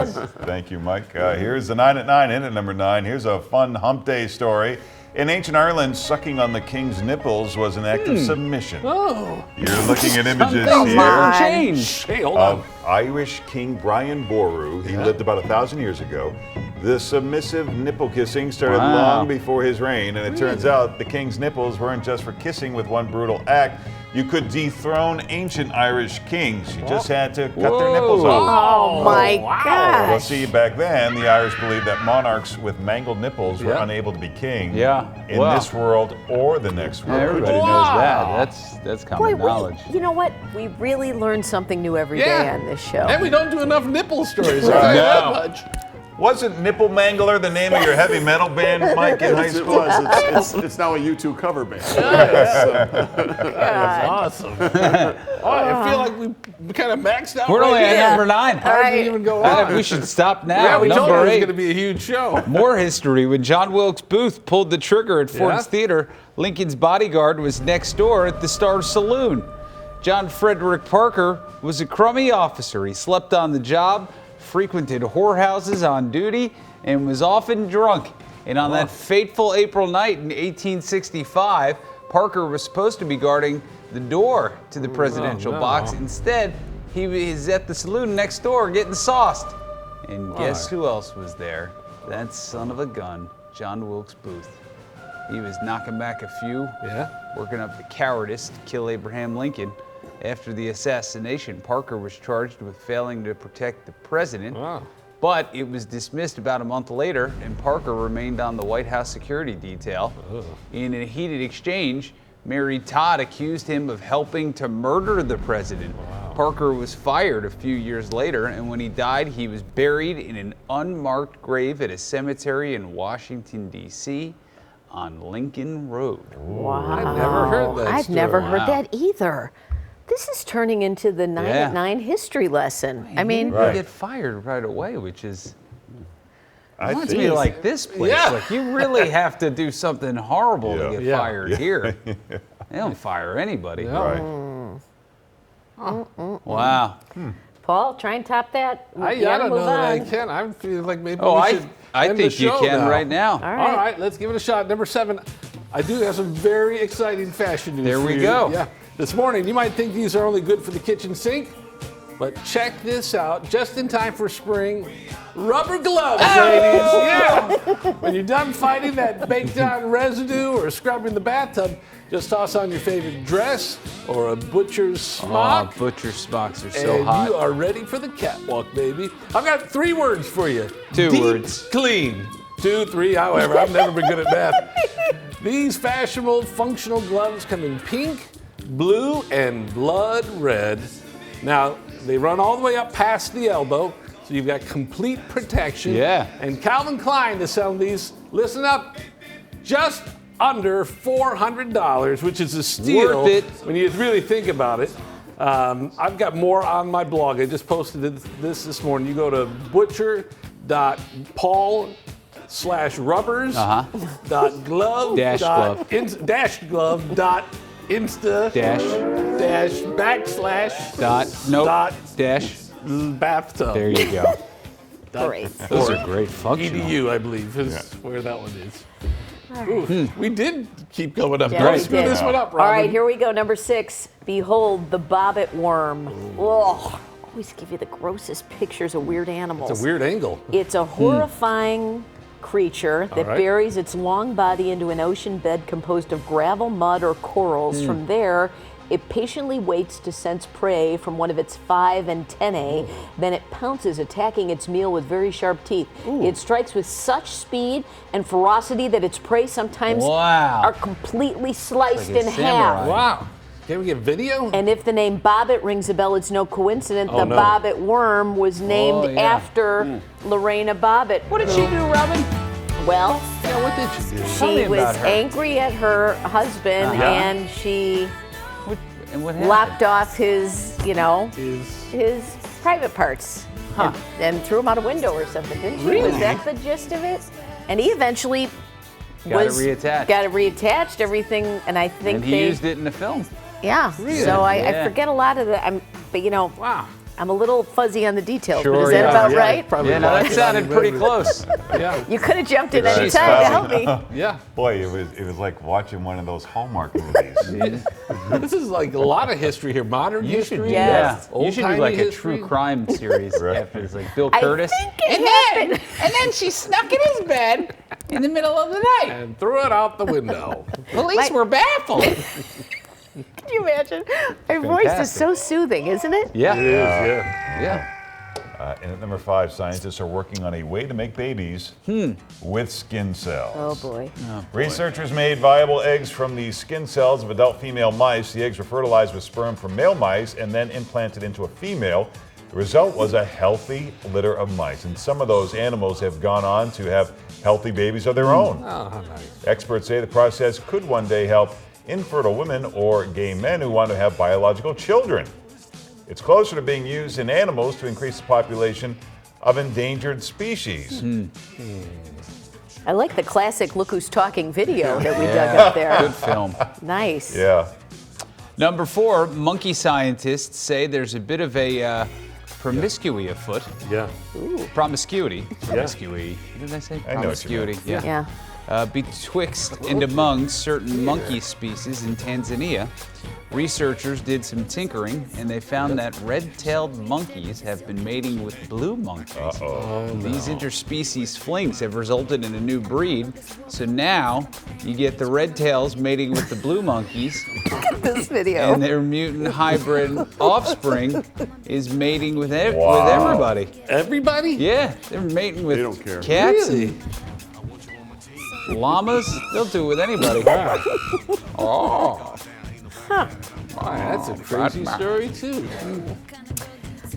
Yes. Thank you, Mike. Here's the 9 at 9, in at number 9. Here's a fun Hump Day story. In ancient Ireland, sucking on the king's nipples was an act of submission. Oh. You're looking at images here of Irish King Brian Boru. He lived about 1,000 years ago. The submissive nipple kissing started long before his reign, and it turns out the king's nipples weren't just for kissing with one brutal act. You could dethrone ancient Irish kings. You just had to cut their nipples off. Oh my gosh. Well, see, back then, the Irish believed that monarchs with mangled nipples were unable to be king in this world or the next world. Everybody knows that. That's common knowledge. You know what? We really learn something new every day on this show. And we don't do enough nipple stories. I'll tell you that much. Wasn't Nipple Mangler the name of your heavy metal band, Mike, in high school? It was. It's now a U2 cover band. That's awesome. I feel like we kind of maxed out. We're only at number 9. How did we even go on? We should stop now. Yeah, we told you it Number was 8. going to be a huge show. More history. When John Wilkes Booth pulled the trigger at Ford's Theater, Lincoln's bodyguard was next door at the Star Saloon. John Frederick Parker was a crummy officer. He slept on the job, frequented whorehouses on duty, and was often drunk. And on that fateful April night in 1865, Parker was supposed to be guarding the door to the presidential box. Instead, he was at the saloon next door getting sauced. And guess who else was there? That son of a gun, John Wilkes Booth. He was knocking back a few, working up the cowardice to kill Abraham Lincoln. After the assassination, Parker was charged with failing to protect the president, but it was dismissed about a month later, and Parker remained on the White House security detail. In a heated exchange, Mary Todd accused him of helping to murder the president. Parker was fired a few years later, and when he died, he was buried in an unmarked grave at a cemetery in Washington, D.C. on Lincoln Road. Wow. I've never heard that I've story. never heard that either. This is turning into the 9 at 9 history lesson. I mean, you get fired right away, which is reminds me like this place. Like you really have to do something horrible to get fired here. They don't fire anybody. Wow. Paul, try and top that. I don't know that I can. I feel like maybe we should I end think the you show can now. right now. All right, let's give it a shot. Number 7. I do have some very exciting fashion news. There for we you. go. Yeah. This morning, you might think these are only good for the kitchen sink, but check this out. Just in time for spring, rubber gloves, ladies. Yeah. When you're done fighting that baked on residue or scrubbing the bathtub, just toss on your favorite dress or a butcher's smock. Oh, butcher smocks are so and hot. you are ready for the catwalk, baby. I've got 3 words for you. 2 Deep words. Clean. 2, 3, however. I've never been good at math. These fashionable, functional gloves come in pink, blue, and blood red. Now, they run all the way up past the elbow, so you've got complete protection. Yeah. And Calvin Klein is selling these, listen up, just under $400, which is a steal Worth it. when you really think about it. I've got more on my blog. I just posted this morning. You go to butcher.paul/rubbers .glove Dash glove. dash glove dot insta dash backslash dash bathtub. There you go. great. Those are great functional. EDU, I believe, is where that one is. Ooh, we did keep going up. Yeah, Let's we screw did. this one up, Robin. All right, here we go. Number 6. Behold the bobbit worm. Oh, always give you the grossest pictures of weird animals. It's a weird angle. It's a horrifying creature that buries its long body into an ocean bed composed of gravel, mud, or corals. From there, it patiently waits to sense prey from one of its 5 antennae. Then it pounces, attacking its meal with very sharp teeth. It strikes with such speed and ferocity that its prey sometimes are completely sliced Like a in samurai. half. Wow. Can we get video? And if the name Bobbit rings a bell, it's no coincidence. The Bobbit worm was named after Lorena Bobbitt. What did she do, Robin? Well, What did she do? she was angry at her husband, and she And what happened? lopped off his, his private parts and threw him out a window or something, didn't she? Really? Was that the gist of it? And he eventually Got it reattached. got it reattached, everything, and I think And he used it in the film. Yeah. Really? So I Yeah. forget a lot of the. But Wow. I'm a little fuzzy on the details, but Sure, is that yeah. about Yeah, right? probably Yeah, no, that watch it sounded on pretty the close. Yeah. You could have jumped in any She's time to fuzzy. help me. Yeah. Boy, it was like watching one of those Hallmark movies. This is like a lot of history here. Modern You should, history. Yeah. you should do old-timey like a history. true crime series Right. after this, like Bill I Curtis. think it happened. And then she snuck in his bed in the middle of the night. And threw it out the window. Police were baffled. Can you imagine? Her voice is Fantastic. so soothing, isn't it? Yeah. Yeah. Yeah. And at number 5, scientists are working on a way to make babies with skin cells. Oh boy. Researchers made viable eggs from the skin cells of adult female mice. The eggs were fertilized with sperm from male mice and then implanted into a female. The result was a healthy litter of mice. And some of those animals have gone on to have healthy babies of their own. Oh, how nice. Experts say the process could one day help infertile women or gay men who want to have biological children. It's closer to being used in animals to increase the population of endangered species. I like the classic "Look Who's Talking" video that we dug up there. Good film. Nice. Yeah. Number 4, monkey scientists say there's a bit of a promiscuity afoot. Yeah. Promiscuity. Promiscuity. What did I say? I know what you meant. Promiscuity. Yeah. Yeah. Betwixt and among certain monkey species in Tanzania. Researchers did some tinkering and they found that red-tailed monkeys have been mating with blue monkeys. These interspecies flings have resulted in a new breed. So now you get the red tails mating with the blue monkeys, This video. and their mutant hybrid offspring is mating with, with Wow. everybody. Everybody? Yeah, they're mating with They don't care. cats Really? and llamas. They'll do it with anybody. Oh. Wow, that's a crazy story, too.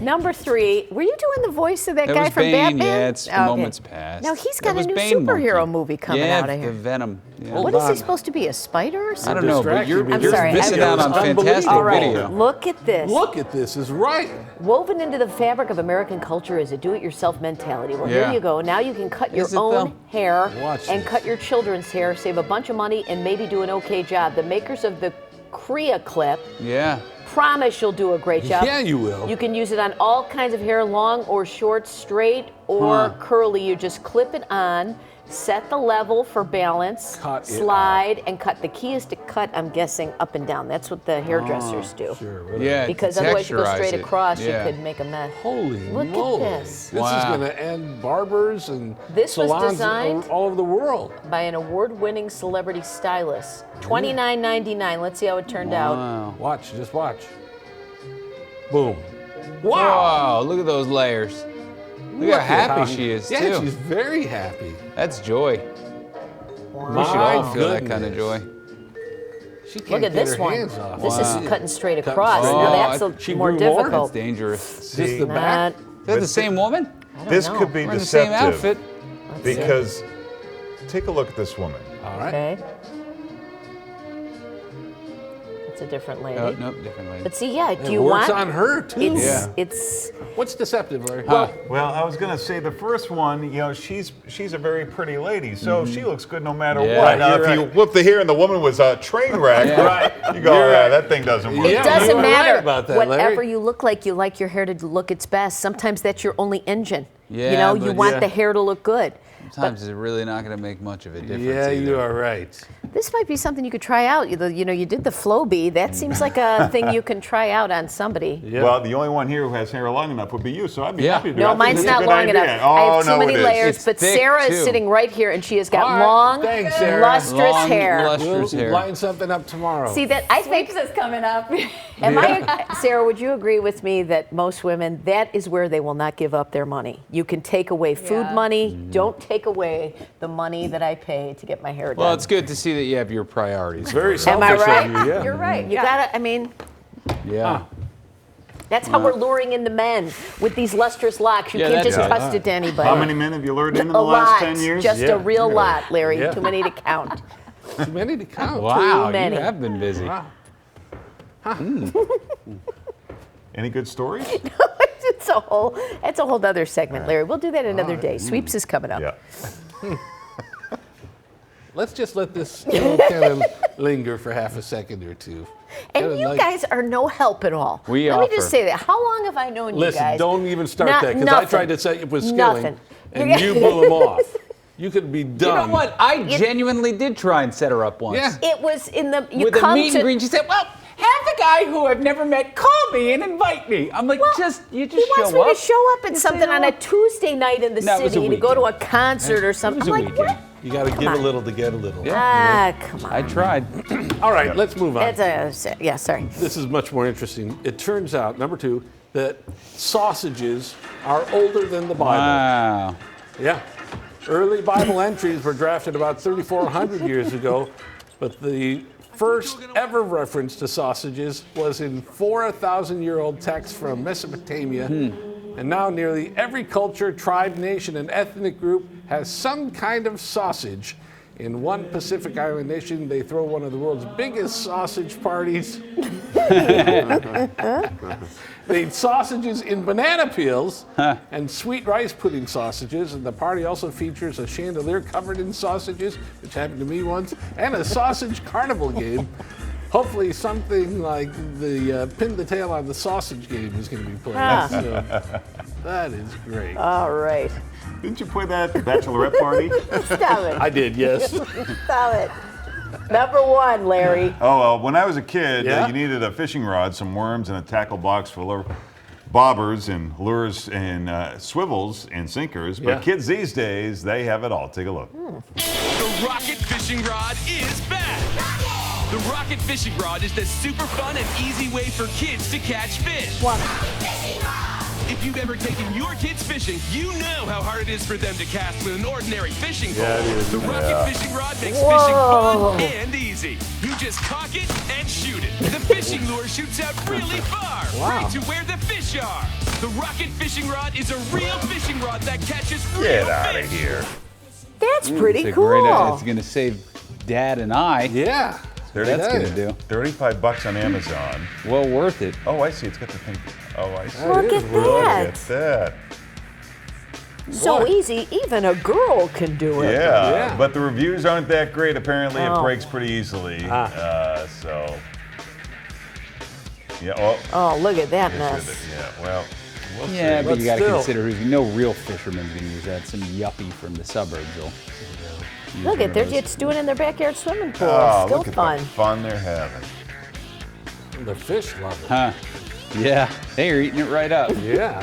Number 3, were you doing the voice of that That guy was from Bane. Batman? Yeah, it's Okay. moments past. Now he's That got a was new Bane superhero monkey. movie coming Yeah, out of the here. Venom. Yeah. What is he on. supposed to be, a spider or I something? don't know, but Distracted you're, me. I'm you're sorry, missing I- out on fantastic Unbelievable. All right, video. look at this. Look at this, is right. Woven into the fabric of American culture is a do-it-yourself mentality. Well, Yeah. here you go. Now you can cut your Is it, own though? hair Watch and this. cut your children's hair, save a bunch of money, and maybe do an okay job. The makers of the Kriya clip Yeah. promise you'll do a great job. Yeah, you will. You can use it on all kinds of hair, long or short, straight or curly. You just clip it on, set the level for balance, Cut it slide, and cut. The key is to cut, I'm guessing, up and down. That's what the hairdressers do. Sure, whatever. Yeah. Because to otherwise you go texturize straight it. across, Yeah. you could make a mess. Holy Look at moly. this. This is Wow. going to end barbers and This was salons designed- all over the world. By an award-winning celebrity stylist. $29.99. Let's see how it turned out. Wow. Watch, just watch. Boom. Wow, look at those layers. Look how happy she is, yeah, too. she's very happy. That's joy. We should all feel that kind of joy. She can't Look at get this her one. hands off. This Wow. is cutting straight Cutting across. straight. Now Oh, that's she more grew more? That's difficult. dangerous. Just the back. Not- Is that the same woman? This know. could be We're in the same deceptive outfit. because take a look at this woman. All right. Okay. It's a different lady. Oh, nope, different lady. But see, yeah, do It you works want? on her, too. It's it's What's deceptive, Larry? Well, I was gonna say the first one, you know, she's a very pretty lady, so she looks good no matter Yeah. what. Now, You're if you whip the hair and the woman was a train wreck, you go, You're yeah, right. that thing doesn't work. it Yeah, doesn't you were right matter. about that, Whatever Larry. you look like, you like your hair to look its best. Sometimes that's your only engine. Yeah, you know, you but- want Yeah. the hair to look good. Sometimes it's really not going to make much of a difference. Yeah, either. you are right. This might be something you could try out. You know, you did the flow bee. That seems like a thing you can try out on somebody. Yeah. Well, the only one here who has hair long enough would be you, so I'd be Yeah. happy to do it. I No, think mine's it's a not good long idea. enough. Oh, I have too no, many it is. layers, It's but thick, Sarah too. is sitting right here, and she has got All right. long, Thanks, Sarah. lustrous Long, hair. lustrous We'll hair. line something up tomorrow. See that? I think Sweeps is coming up. Sarah, would you agree with me that most women, that is where they will not give up their money? You can take away food Yeah. money. Don't take away the money that I pay to get my hair done. Well, it's good to see that you have your priorities. very Am I selfish right? of you, yeah. You're right. You gotta, I mean, Yeah. that's how we're luring in the men with these lustrous locks. You Yeah, can't that's just it. trust it to anybody. How many men have you lured in a the last lot. 10 years? Just Yeah. a real lot, Larry. Yeah. Too many to count. Too many to count. Wow, many. you have been busy. Wow. Any good stories? It's a whole other segment, Larry. We'll do that another day. Sweeps is coming up. Yeah. let's just let this kind of linger for half a second or two. And Kinda you like- guys are no help at all. We Let me offer. just say that. How long have I known you Listen, guys? don't even start Not- that, because I nothing. tried to set you up with skilling, Nothing. and You you blew him off. You could be You done. know what? I genuinely did try and set her up once. Yeah. It was in the you With a come meet to and greet, she said, "Well, have the guy who I've never met call me and invite me." I'm like, Well, you just he wants show me up. to show up at You say something on a hello. Tuesday night in the No, it was city a and to go to a weekend. concert or something. was I'm a like, weekend. what? You got to give a little to get a little. Come on. I tried. All right, let's move on. Yeah, sorry. This is much more interesting. It turns out, number 2, that sausages are older than the Bible. Wow. Yeah. Early Bible entries were drafted about 3,400 years ago, but the first ever reference to sausages was in 4,000-year-old texts from Mesopotamia. And now nearly every culture, tribe, nation, and ethnic group has some kind of sausage. In one Pacific Island nation, they throw one of the world's biggest sausage parties. They eat sausages in banana peels and sweet rice pudding sausages. And the party also features a chandelier covered in sausages, which happened to me once, and a sausage carnival game. Hopefully something like the pin the tail on the sausage game is going to be played. So, that is great. All right. Didn't you play that at the bachelorette party? Stop it. I did, yes. Stop it. Number 1, Larry. Oh, when I was a kid, Yeah? you needed a fishing rod, some worms, and a tackle box full of bobbers and lures and swivels and sinkers. But Yeah. kids these days, they have it all. Take a look. The Rocket Fishing Rod is back! The Rocket Fishing Rod is the super fun and easy way for kids to catch fish. If you've ever taken your kids fishing, you know how hard it is for them to cast with an ordinary fishing pole. Yeah, it is. The Rocket Fishing Rod makes Whoa. fishing fun and easy. You just cock it and shoot it. The fishing lure shoots out really far, right to where the fish are. The Rocket Fishing Rod is a real fishing rod that catches real Get out fish. of here. That's pretty It's a cool. great idea. It's going to save Dad and I. Yeah. That's going to do. $35 on Amazon. Well worth it. Oh, I see. It's got the thing. Oh, I see. Look at Look that. at that. So easy, even a girl can do it. Yeah, but the reviews aren't that great. Apparently, it Oh. breaks pretty easily. So, yeah. Oh, look at that Yes, mess. yeah. Well, we'll Yeah, see. but you got to still. consider no real fisherman's going to use that. Some yuppie from the suburbs will. use Look one at of they're those. just doing it in their backyard swimming pool. Oh, Still look at fun. the fun they're having. The fish love it. Huh. Yeah, they're eating it right up. Yeah.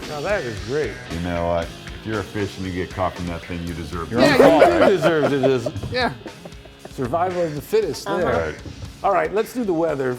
Now that is great. You know what? If you're a fish and you get caught in that thing, you deserve it. Yeah, you deserved it. Yeah. Survival of the fittest there. Right. All right, let's do the weather.